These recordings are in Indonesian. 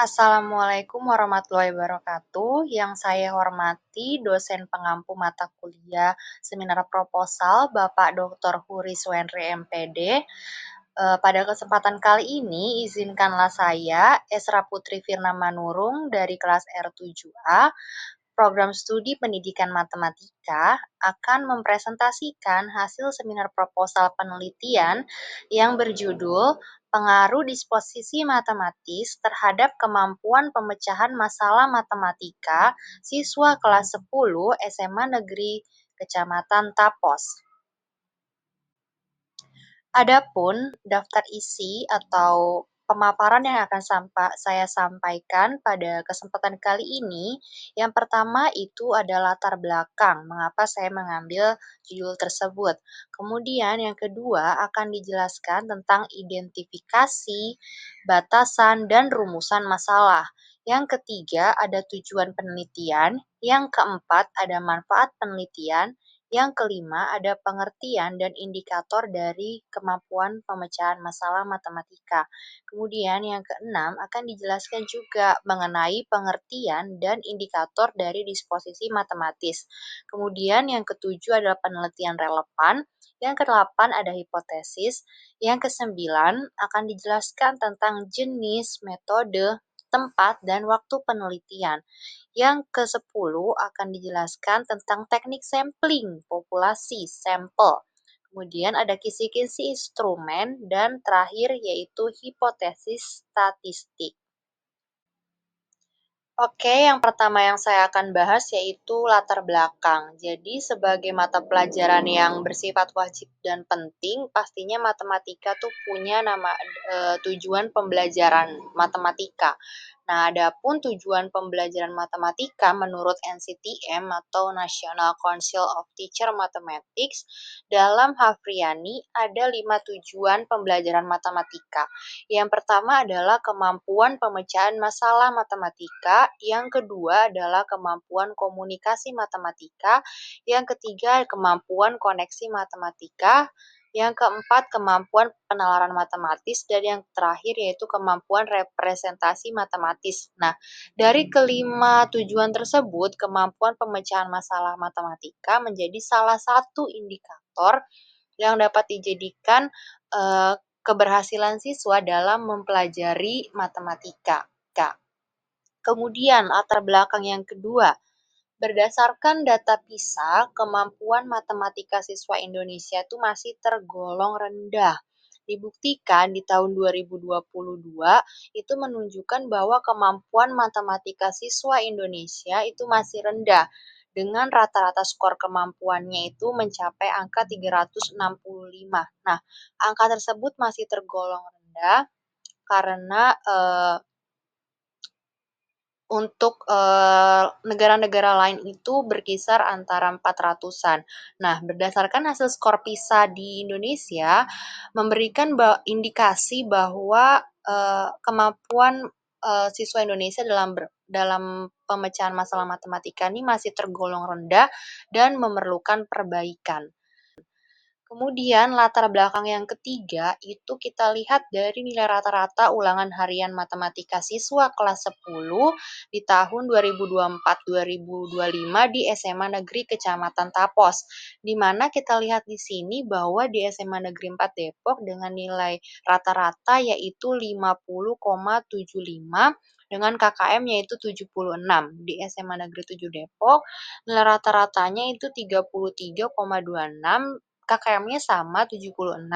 Assalamualaikum warahmatullahi wabarakatuh. Yang saya hormati dosen pengampu mata kuliah seminar proposal Bapak Dr. Huri Suendri MPD. Pada kesempatan kali ini, izinkanlah saya, Esra Putri Firna Manurung dari kelas R7A, Program Studi Pendidikan Matematika, akan mempresentasikan hasil seminar proposal penelitian yang berjudul Pengaruh Disposisi Matematis terhadap Kemampuan Pemecahan Masalah Matematika Siswa kelas 10 SMA Negeri Kecamatan Tapos. Adapun daftar isi atau pemaparan yang akan saya sampaikan pada kesempatan kali ini, yang pertama itu adalah latar belakang, mengapa saya mengambil judul tersebut. Kemudian yang kedua akan dijelaskan tentang identifikasi, batasan, dan rumusan masalah. Yang ketiga ada tujuan penelitian, yang keempat ada manfaat penelitian, yang kelima, ada pengertian dan indikator dari kemampuan pemecahan masalah matematika. Kemudian yang keenam akan dijelaskan juga mengenai pengertian dan indikator dari disposisi matematis. Kemudian yang ketujuh adalah penelitian relevan. Yang kedelapan ada hipotesis. Yang kesembilan akan dijelaskan tentang jenis, metode, tempat, dan waktu penelitian. Yang ke-10 akan dijelaskan tentang teknik sampling populasi sampel. Kemudian ada kisi-kisi instrumen dan terakhir yaitu hipotesis statistik. Oke, yang pertama yang saya akan bahas yaitu latar belakang. Jadi, sebagai mata pelajaran yang bersifat wajib dan penting, pastinya matematika tuh punya tujuan pembelajaran matematika. Nah, adapun tujuan pembelajaran matematika menurut NCTM atau National Council of Teacher Mathematics dalam Hafriani ada 5 tujuan pembelajaran matematika. Yang pertama adalah kemampuan pemecahan masalah matematika, yang kedua adalah kemampuan komunikasi matematika, yang ketiga kemampuan koneksi matematika, yang keempat kemampuan penalaran matematis, dan yang terakhir yaitu kemampuan representasi matematis. Nah, dari kelima tujuan tersebut, kemampuan pemecahan masalah matematika menjadi salah satu indikator yang dapat dijadikan keberhasilan siswa dalam mempelajari matematika. Kemudian latar belakang yang kedua, berdasarkan data PISA, kemampuan matematika siswa Indonesia itu masih tergolong rendah. Dibuktikan di tahun 2022 itu menunjukkan bahwa kemampuan matematika siswa Indonesia itu masih rendah dengan rata-rata skor kemampuannya itu mencapai angka 365. Nah, angka tersebut masih tergolong rendah karena untuk negara-negara lain itu berkisar antara 400-an. Nah, berdasarkan hasil skor PISA di Indonesia memberikan indikasi bahwa kemampuan siswa Indonesia dalam pemecahan masalah matematika ini masih tergolong rendah dan memerlukan perbaikan. Kemudian latar belakang yang ketiga itu kita lihat dari nilai rata-rata ulangan harian matematika siswa kelas 10 di tahun 2024-2025 di SMA Negeri Kecamatan Tapos. Di mana kita lihat di sini bahwa di SMA Negeri 4 Depok dengan nilai rata-rata yaitu 50,75 dengan KKM yaitu 76. Di SMA Negeri 7 Depok nilai rata-ratanya itu 33,26, KKM-nya sama 76.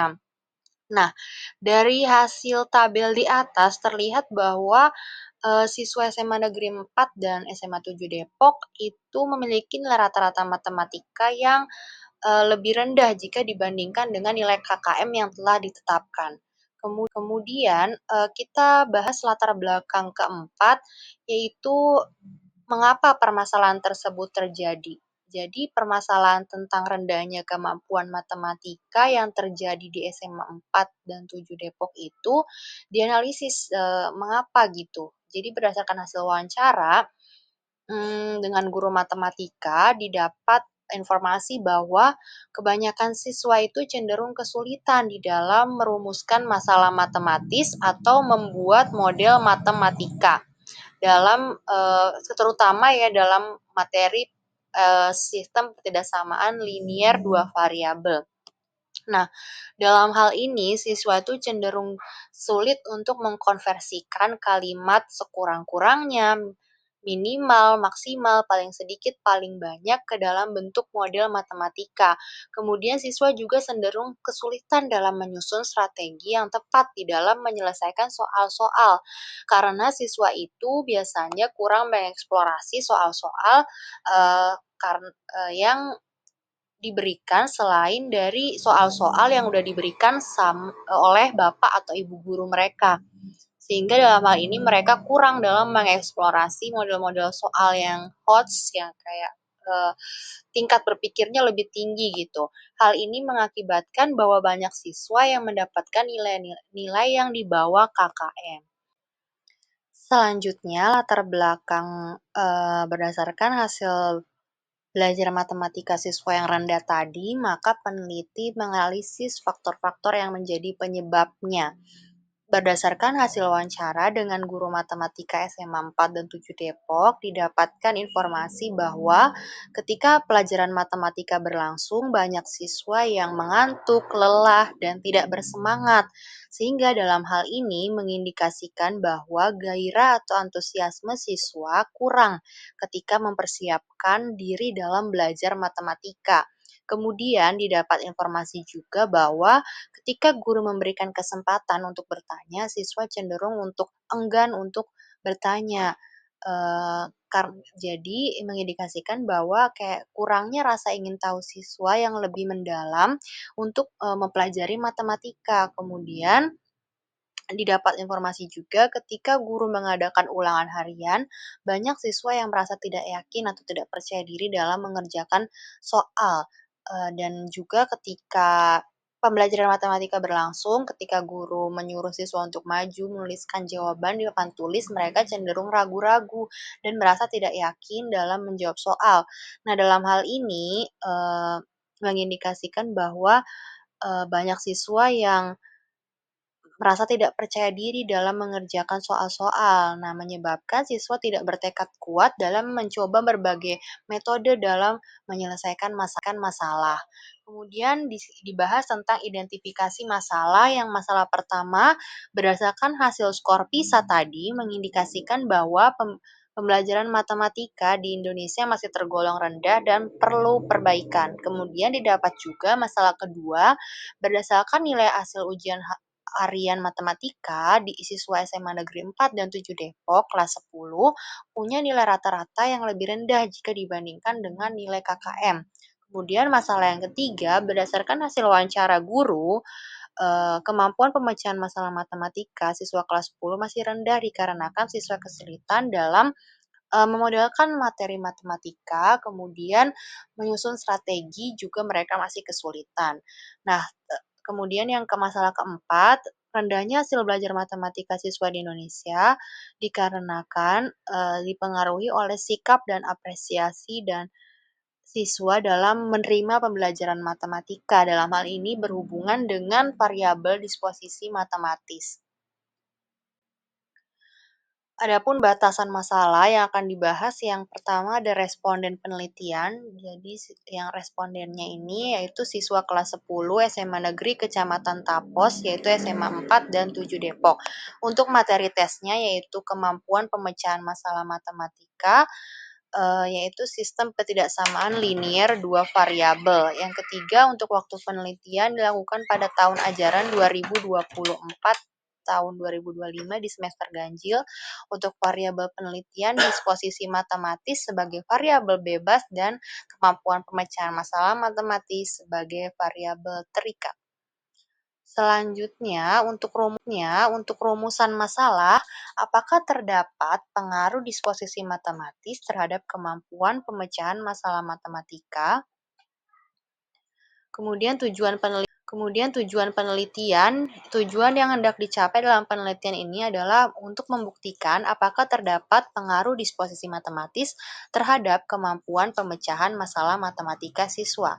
Nah, dari hasil tabel di atas terlihat bahwa siswa SMA Negeri 4 dan SMA 7 Depok itu memiliki nilai rata-rata matematika yang lebih rendah jika dibandingkan dengan nilai KKM yang telah ditetapkan. Kemudian kita bahas latar belakang keempat, yaitu mengapa permasalahan tersebut terjadi. Jadi permasalahan tentang rendahnya kemampuan matematika yang terjadi di SMA 4 dan 7 Depok itu dianalisis mengapa gitu. Jadi berdasarkan hasil wawancara dengan guru matematika didapat informasi bahwa kebanyakan siswa itu cenderung kesulitan di dalam merumuskan masalah matematis atau membuat model matematika. terutama ya dalam materi, sistem ketidaksamaan linier 2 variabel. Nah, dalam hal ini siswa itu cenderung sulit untuk mengkonversikan kalimat sekurang-kurangnya, minimal, maksimal, paling sedikit, paling banyak ke dalam bentuk model matematika. Kemudian siswa juga cenderung kesulitan dalam menyusun strategi yang tepat di dalam menyelesaikan soal-soal. Karena siswa itu biasanya kurang mengeksplorasi soal-soal, yang diberikan selain dari soal-soal yang udah diberikan oleh bapak atau ibu guru mereka. Sehingga dalam hal ini mereka kurang dalam mengeksplorasi model-model soal yang HOTS yang kayak, tingkat berpikirnya lebih tinggi gitu. Hal ini mengakibatkan bahwa banyak siswa yang mendapatkan nilai yang di bawah KKM. Selanjutnya latar belakang, berdasarkan hasil belajar matematika siswa yang rendah tadi, maka peneliti menganalisis faktor-faktor yang menjadi penyebabnya. Berdasarkan hasil wawancara dengan guru matematika SMA 4 dan 7 Depok, didapatkan informasi bahwa ketika pelajaran matematika berlangsung, banyak siswa yang mengantuk, lelah, dan tidak bersemangat. Sehingga dalam hal ini mengindikasikan bahwa gairah atau antusiasme siswa kurang ketika mempersiapkan diri dalam belajar matematika. Kemudian didapat informasi juga bahwa ketika guru memberikan kesempatan untuk bertanya, siswa cenderung untuk enggan untuk bertanya. Jadi mengindikasikan bahwa kayak kurangnya rasa ingin tahu siswa yang lebih mendalam untuk, mempelajari matematika. Kemudian didapat informasi juga ketika guru mengadakan ulangan harian, banyak siswa yang merasa tidak yakin atau tidak percaya diri dalam mengerjakan soal. Dan juga ketika pembelajaran matematika berlangsung, ketika guru menyuruh siswa untuk maju menuliskan jawaban di papan tulis, mereka cenderung ragu-ragu dan merasa tidak yakin dalam menjawab soal. Nah, dalam hal ini, mengindikasikan bahwa, banyak siswa yang merasa tidak percaya diri dalam mengerjakan soal-soal. Nah, menyebabkan siswa tidak bertekad kuat dalam mencoba berbagai metode dalam menyelesaikan masalah. Kemudian dibahas tentang identifikasi masalah, yang masalah pertama berdasarkan hasil skor PISA tadi mengindikasikan bahwa pembelajaran matematika di Indonesia masih tergolong rendah dan perlu perbaikan. Kemudian didapat juga masalah kedua berdasarkan nilai hasil ujian harian matematika di siswa SMA Negeri 4 dan 7 Depok kelas 10 punya nilai rata-rata yang lebih rendah jika dibandingkan dengan nilai KKM. Kemudian masalah yang ketiga, berdasarkan hasil wawancara guru, kemampuan pemecahan masalah matematika siswa kelas 10 masih rendah dikarenakan siswa kesulitan dalam memodelkan materi matematika, kemudian menyusun strategi juga mereka masih kesulitan. Nah, kemudian yang ke masalah keempat, rendahnya hasil belajar matematika siswa di Indonesia dikarenakan, dipengaruhi oleh sikap dan apresiasi dan siswa dalam menerima pembelajaran matematika. Dalam hal ini berhubungan dengan variabel disposisi matematis. Adapun batasan masalah yang akan dibahas, yang pertama ada responden penelitian. Jadi yang respondennya ini yaitu siswa kelas 10 SMA Negeri Kecamatan Tapos, yaitu SMA 4 dan 7 Depok. Untuk materi tesnya yaitu kemampuan pemecahan masalah matematika, yaitu sistem ketidaksamaan linier 2 variabel. Yang ketiga, untuk waktu penelitian dilakukan pada tahun ajaran 2024 tahun 2025 di semester ganjil. Untuk variabel penelitian disposisi matematis sebagai variabel bebas dan kemampuan pemecahan masalah matematis sebagai variabel terikat. Selanjutnya, untuk rumusan masalah, apakah terdapat pengaruh disposisi matematis terhadap kemampuan pemecahan masalah matematika? Tujuan yang hendak dicapai dalam penelitian ini adalah untuk membuktikan apakah terdapat pengaruh disposisi matematis terhadap kemampuan pemecahan masalah matematika siswa.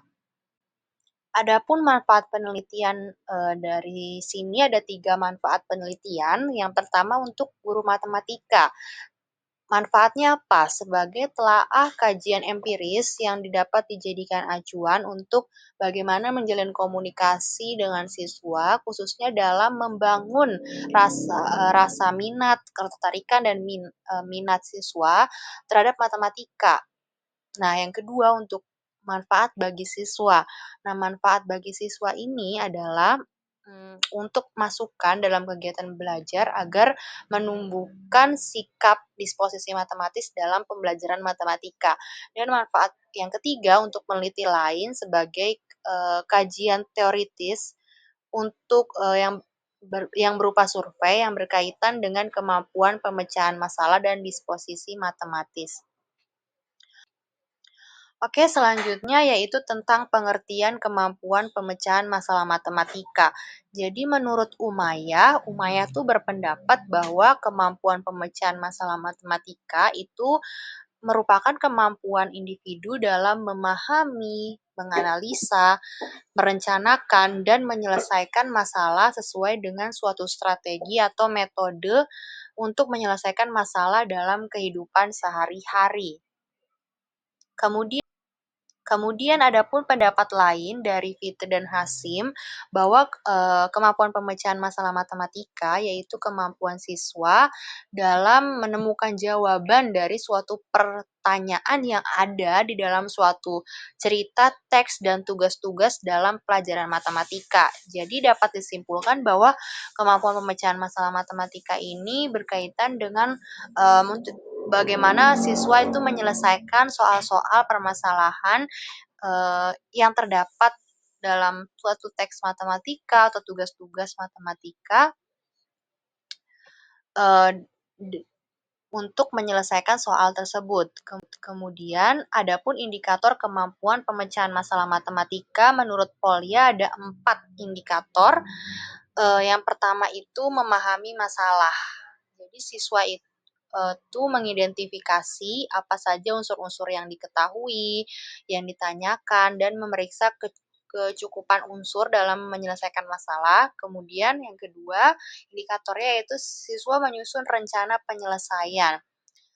Adapun manfaat penelitian, dari sini ada 3 manfaat penelitian. Yang pertama untuk guru matematika. Manfaatnya apa? Sebagai telaah kajian empiris yang didapat dijadikan acuan untuk bagaimana menjalin komunikasi dengan siswa, khususnya dalam membangun rasa minat, ketertarikan dan minat siswa terhadap matematika. Nah, yang kedua untuk manfaat bagi siswa. Nah, manfaat bagi siswa ini adalah untuk masukan dalam kegiatan belajar agar menumbuhkan sikap disposisi matematis dalam pembelajaran matematika. Dan manfaat yang ketiga untuk peneliti lain sebagai kajian teoritis untuk yang berupa survei yang berkaitan dengan kemampuan pemecahan masalah dan disposisi matematis. Oke, selanjutnya yaitu tentang pengertian kemampuan pemecahan masalah matematika. Jadi menurut Umayyah tuh berpendapat bahwa kemampuan pemecahan masalah matematika itu merupakan kemampuan individu dalam memahami, menganalisa, merencanakan, dan menyelesaikan masalah sesuai dengan suatu strategi atau metode untuk menyelesaikan masalah dalam kehidupan sehari-hari. Kemudian Kemudian ada pun pendapat lain dari Fiete dan Hasim bahwa kemampuan pemecahan masalah matematika yaitu kemampuan siswa dalam menemukan jawaban dari suatu pertanyaan yang ada di dalam suatu cerita, teks, dan tugas-tugas dalam pelajaran matematika. Jadi dapat disimpulkan bahwa kemampuan pemecahan masalah matematika ini berkaitan dengan bagaimana siswa itu menyelesaikan soal-soal permasalahan yang terdapat dalam suatu teks matematika atau tugas-tugas matematika uh, untuk menyelesaikan soal tersebut. Kemudian, adapun indikator kemampuan pemecahan masalah matematika menurut Polya ada 4 indikator. Yang pertama itu memahami masalah. Jadi siswa itu mengidentifikasi apa saja unsur-unsur yang diketahui, yang ditanyakan, dan memeriksa kecukupan unsur dalam menyelesaikan masalah. Kemudian yang kedua, indikatornya yaitu siswa menyusun rencana penyelesaian.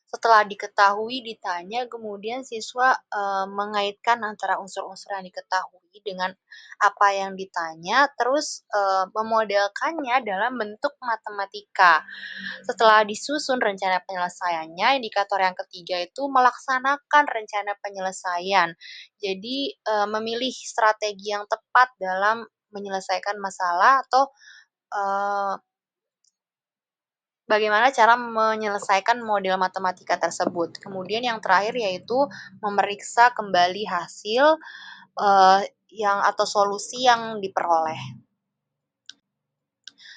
Setelah diketahui, ditanya, kemudian siswa mengaitkan antara unsur-unsur yang diketahui dengan apa yang ditanya, terus memodelkannya dalam bentuk matematika. Setelah disusun rencana penyelesaiannya, indikator yang ketiga itu melaksanakan rencana penyelesaian. Jadi, memilih strategi yang tepat dalam menyelesaikan masalah atau bagaimana cara menyelesaikan model matematika tersebut. Kemudian yang terakhir yaitu memeriksa kembali hasil atau solusi yang diperoleh.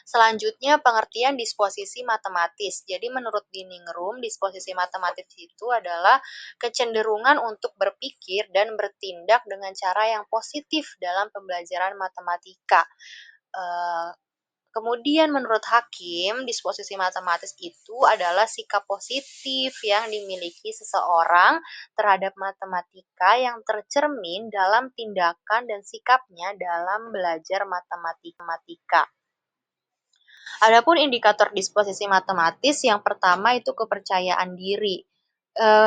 Selanjutnya pengertian disposisi matematis. Jadi menurut Diningrum, disposisi matematis itu adalah kecenderungan untuk berpikir dan bertindak dengan cara yang positif dalam pembelajaran matematika. Kemudian menurut Hakim, disposisi matematis itu adalah sikap positif yang dimiliki seseorang terhadap matematika yang tercermin dalam tindakan dan sikapnya dalam belajar matematika. Adapun indikator disposisi matematis yang pertama itu kepercayaan diri.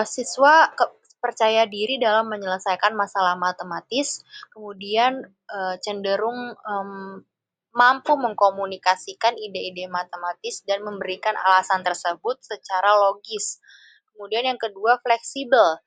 Siswa percaya diri dalam menyelesaikan masalah matematis, kemudian cenderung mampu mengkomunikasikan ide-ide matematis dan memberikan alasan tersebut secara logis. Kemudian yang kedua, fleksibel.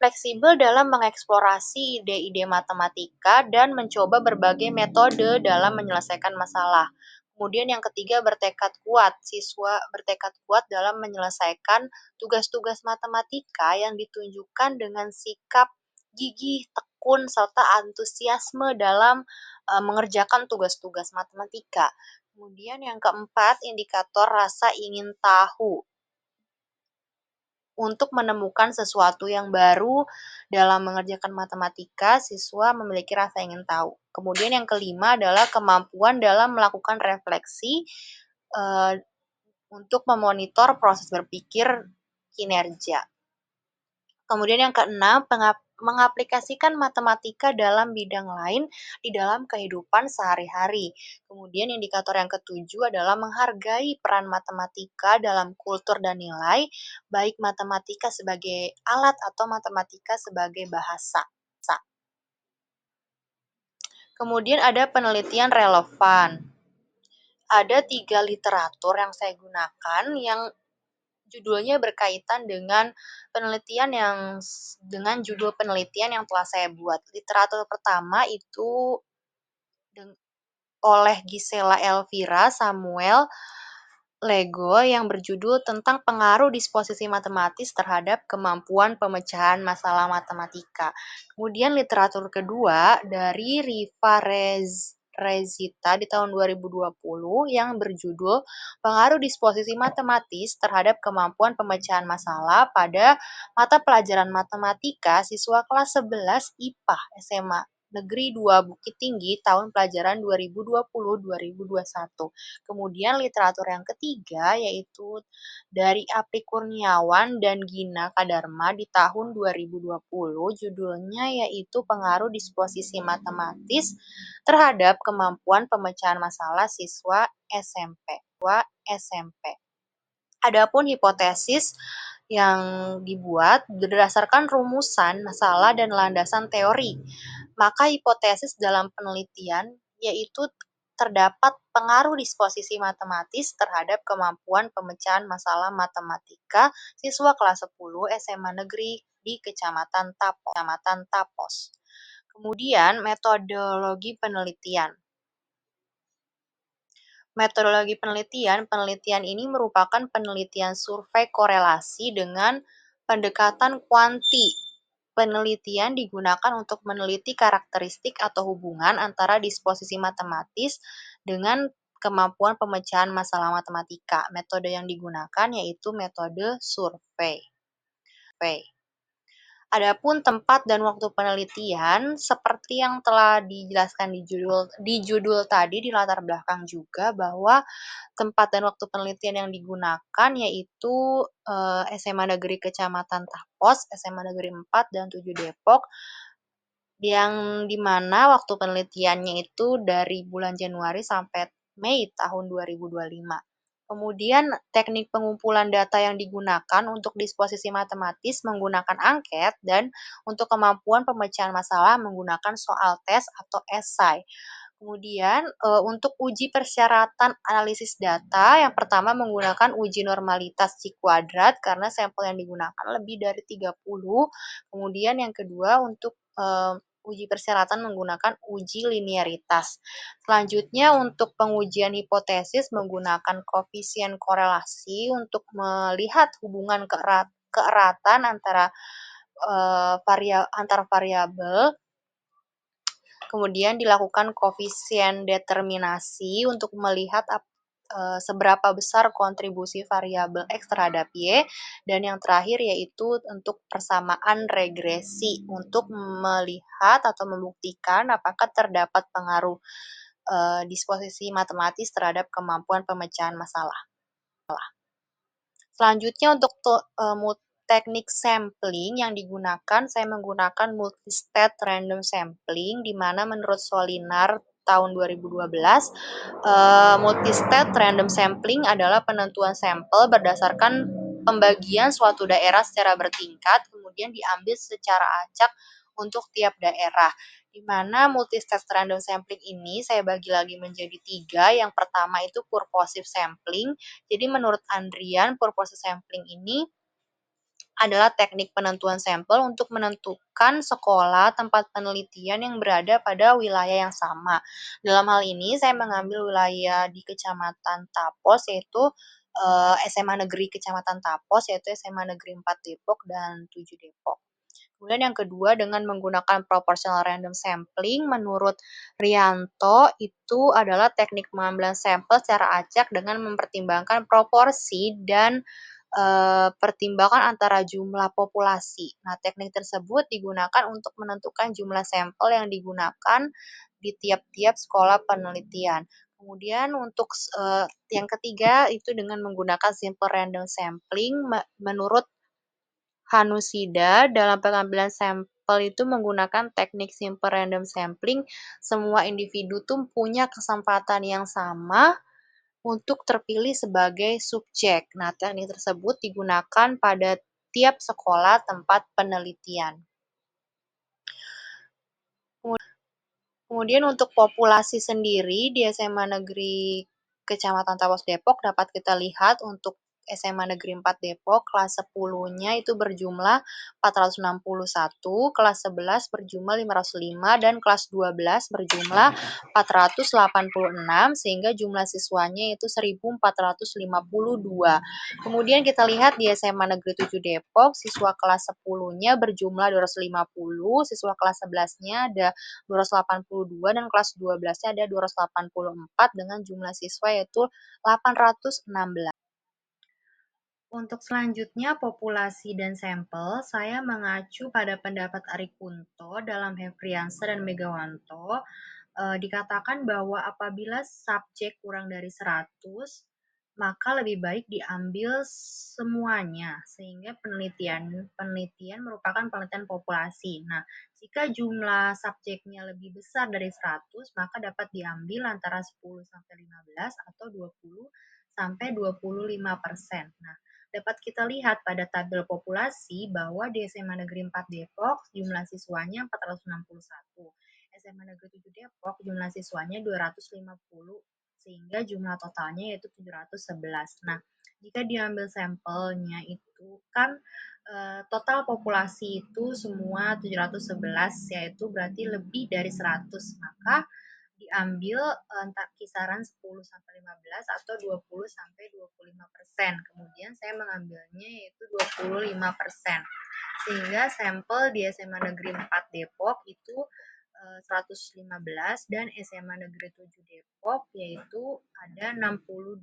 Fleksibel dalam mengeksplorasi ide-ide matematika dan mencoba berbagai metode dalam menyelesaikan masalah. Kemudian yang ketiga, bertekad kuat. Siswa bertekad kuat dalam menyelesaikan tugas-tugas matematika yang ditunjukkan dengan sikap gigih, tekun, serta antusiasme dalam mengerjakan tugas-tugas matematika. Kemudian yang keempat, indikator rasa ingin tahu. Untuk menemukan sesuatu yang baru dalam mengerjakan matematika, siswa memiliki rasa ingin tahu. Kemudian yang kelima adalah kemampuan dalam melakukan refleksi untuk memonitor proses berpikir kinerja. Kemudian yang keenam, mengaplikasikan matematika dalam bidang lain di dalam kehidupan sehari-hari. Kemudian indikator yang ketujuh adalah menghargai peran matematika dalam kultur dan nilai, baik matematika sebagai alat atau matematika sebagai bahasa. Kemudian ada penelitian relevan. Ada 3 literatur yang saya gunakan yang judulnya berkaitan dengan penelitian dengan judul penelitian yang telah saya buat. Literatur pertama itu oleh Gisela Elvira Samuel Lego yang berjudul tentang pengaruh disposisi matematis terhadap kemampuan pemecahan masalah matematika. Kemudian literatur kedua dari Riva Rezita di tahun 2020 yang berjudul pengaruh disposisi matematis terhadap kemampuan pemecahan masalah pada mata pelajaran matematika siswa kelas 11 IPA SMA Negeri 2 Bukit Tinggi tahun pelajaran 2020-2021. Kemudian literatur yang ketiga yaitu dari Apri Kurniawan dan Gina Kadarma di tahun 2020, judulnya yaitu Pengaruh Disposisi Matematis terhadap Kemampuan Pemecahan Masalah Siswa SMP. Adapun hipotesis yang dibuat berdasarkan rumusan masalah dan landasan teori. Maka hipotesis dalam penelitian yaitu terdapat pengaruh disposisi matematis terhadap kemampuan pemecahan masalah matematika siswa kelas 10 SMA Negeri di Kecamatan Tapos. Kemudian metodologi penelitian. Metodologi penelitian ini merupakan penelitian survei korelasi dengan pendekatan kuanti. Penelitian digunakan untuk meneliti karakteristik atau hubungan antara disposisi matematis dengan kemampuan pemecahan masalah matematika. Metode yang digunakan yaitu metode survei. Adapun tempat dan waktu penelitian, seperti yang telah dijelaskan di judul tadi di latar belakang juga bahwa tempat dan waktu penelitian yang digunakan yaitu SMA Negeri Kecamatan Tapos, SMA Negeri 4 dan 7 Depok, yang dimana waktu penelitiannya itu dari bulan Januari sampai Mei tahun 2025. Kemudian teknik pengumpulan data yang digunakan untuk disposisi matematis menggunakan angket dan untuk kemampuan pemecahan masalah menggunakan soal tes atau esai. Kemudian untuk uji persyaratan analisis data, yang pertama menggunakan uji normalitas C kuadrat karena sampel yang digunakan lebih dari 30. Kemudian yang kedua untuk uji persyaratan menggunakan uji linearitas. Selanjutnya untuk pengujian hipotesis menggunakan koefisien korelasi untuk melihat hubungan keeratan antara variabel. Kemudian dilakukan koefisien determinasi untuk melihat seberapa besar kontribusi variabel X terhadap Y, dan yang terakhir yaitu untuk persamaan regresi untuk melihat atau membuktikan apakah terdapat pengaruh disposisi matematis terhadap kemampuan pemecahan masalah. Selanjutnya untuk teknik sampling yang digunakan, saya menggunakan multistate random sampling, di mana menurut Solinar tahun 2012, multistate random sampling adalah penentuan sampel berdasarkan pembagian suatu daerah secara bertingkat, kemudian diambil secara acak untuk tiap daerah. Di mana multistate random sampling ini saya bagi lagi menjadi 3. Yang pertama itu purposive sampling. Jadi menurut Andrian, purposive sampling ini adalah teknik penentuan sampel untuk menentukan sekolah tempat penelitian yang berada pada wilayah yang sama. Dalam hal ini saya mengambil wilayah di Kecamatan Tapos, yaitu SMA Negeri Kecamatan Tapos, yaitu SMA Negeri 4 Depok dan 7 Depok. Kemudian yang kedua dengan menggunakan proportional random sampling, menurut Rianto itu adalah teknik pengambilan sampel secara acak dengan mempertimbangkan proporsi dan pertimbangan antara jumlah populasi. Nah, teknik tersebut digunakan untuk menentukan jumlah sampel yang digunakan di tiap-tiap sekolah penelitian. Kemudian untuk yang ketiga itu dengan menggunakan simple random sampling menurut Hanusida dalam pengambilan sampel itu menggunakan teknik simple random sampling, semua individu tuh punya kesempatan yang sama untuk terpilih sebagai subjek. Nah, teknik tersebut digunakan pada tiap sekolah tempat penelitian. Kemudian untuk populasi sendiri di SMA Negeri Kecamatan Tawas Depok dapat kita lihat untuk SMA Negeri 4 Depok kelas 10-nya itu berjumlah 461, kelas 11 berjumlah 505 dan kelas 12 berjumlah 486 sehingga jumlah siswanya itu 1452. Kemudian kita lihat di SMA Negeri 7 Depok siswa kelas 10-nya berjumlah 250, siswa kelas 11-nya ada 282 dan kelas 12-nya ada 284 dengan jumlah siswa yaitu 816. Untuk selanjutnya populasi dan sampel, saya mengacu pada pendapat Ari Kunto dalam Hefriansa dan Megawanto, dikatakan bahwa apabila subjek kurang dari 100, maka lebih baik diambil semuanya, sehingga penelitian merupakan penelitian populasi. Nah, jika jumlah subjeknya lebih besar dari 100, maka dapat diambil antara 10 sampai 15 atau 20 sampai 25%. Nah, dapat kita lihat pada tabel populasi bahwa di SMA Negeri 4 Depok jumlah siswanya 461, SMA Negeri 7 Depok jumlah siswanya 250, sehingga jumlah totalnya yaitu 711. Nah, jika diambil sampelnya itu kan total populasi itu semua 711 yaitu berarti lebih dari 100, maka diambil entah kisaran 10 sampai 15 atau 20 sampai 25%. Kemudian saya mengambilnya yaitu 25%. Sehingga sampel di SMA Negeri 4 Depok itu 115 dan SMA Negeri 7 Depok yaitu ada 62.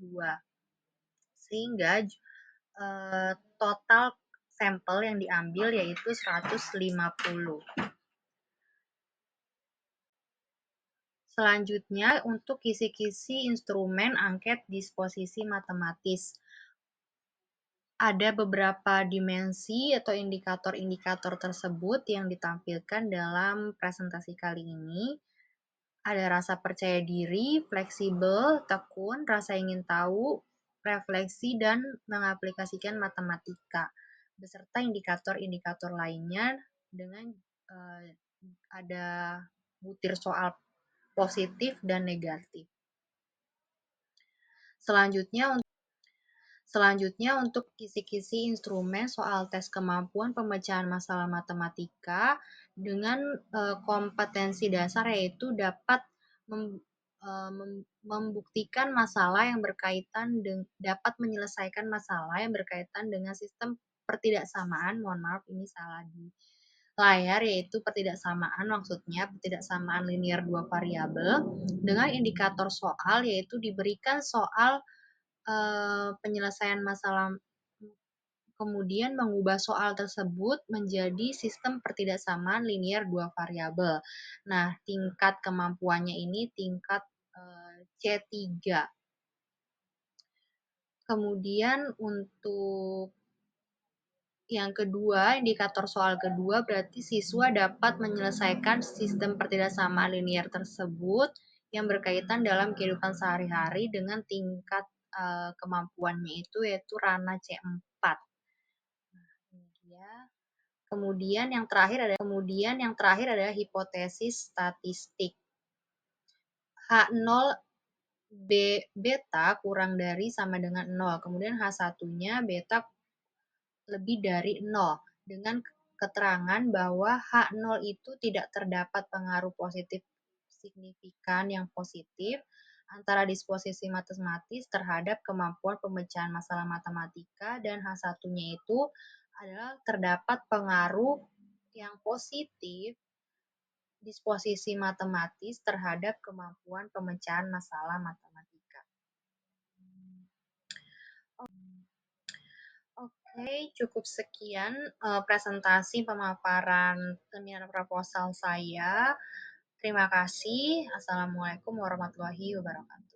Sehingga total sampel yang diambil yaitu 150. Selanjutnya, untuk kisi-kisi instrumen angket disposisi matematis. Ada beberapa dimensi atau indikator-indikator tersebut yang ditampilkan dalam presentasi kali ini. Ada rasa percaya diri, fleksibel, tekun, rasa ingin tahu, refleksi, dan mengaplikasikan matematika, beserta indikator-indikator lainnya dengan ada butir soal positif dan negatif. Selanjutnya untuk kisi-kisi instrumen soal tes kemampuan pemecahan masalah matematika dengan kompetensi dasar yaitu dapat membuktikan masalah yang berkaitan dapat menyelesaikan masalah yang berkaitan dengan sistem pertidaksamaan. Mohon maaf ini salah di layar, yaitu pertidaksamaan, maksudnya pertidaksamaan linear dua variabel dengan indikator soal yaitu diberikan soal penyelesaian masalah, kemudian mengubah soal tersebut menjadi sistem pertidaksamaan linear dua variabel. Nah, tingkat kemampuannya ini tingkat C3. Kemudian untuk yang kedua, indikator soal kedua berarti siswa dapat menyelesaikan sistem pertidaksamaan linear tersebut yang berkaitan dalam kehidupan sehari-hari dengan tingkat kemampuannya itu yaitu Rana C4. Nah, ini dia. Kemudian yang terakhir adalah hipotesis statistik. H0 beta kurang dari sama dengan 0. Kemudian H1-nya beta lebih dari 0 dengan keterangan bahwa H0 itu tidak terdapat pengaruh positif signifikan yang positif antara disposisi matematis terhadap kemampuan pemecahan masalah matematika, dan H1-nya itu adalah terdapat pengaruh yang positif disposisi matematis terhadap kemampuan pemecahan masalah matematika. Oke, cukup sekian presentasi pemaparan seminar proposal saya. Terima kasih. Assalamualaikum warahmatullahi wabarakatuh.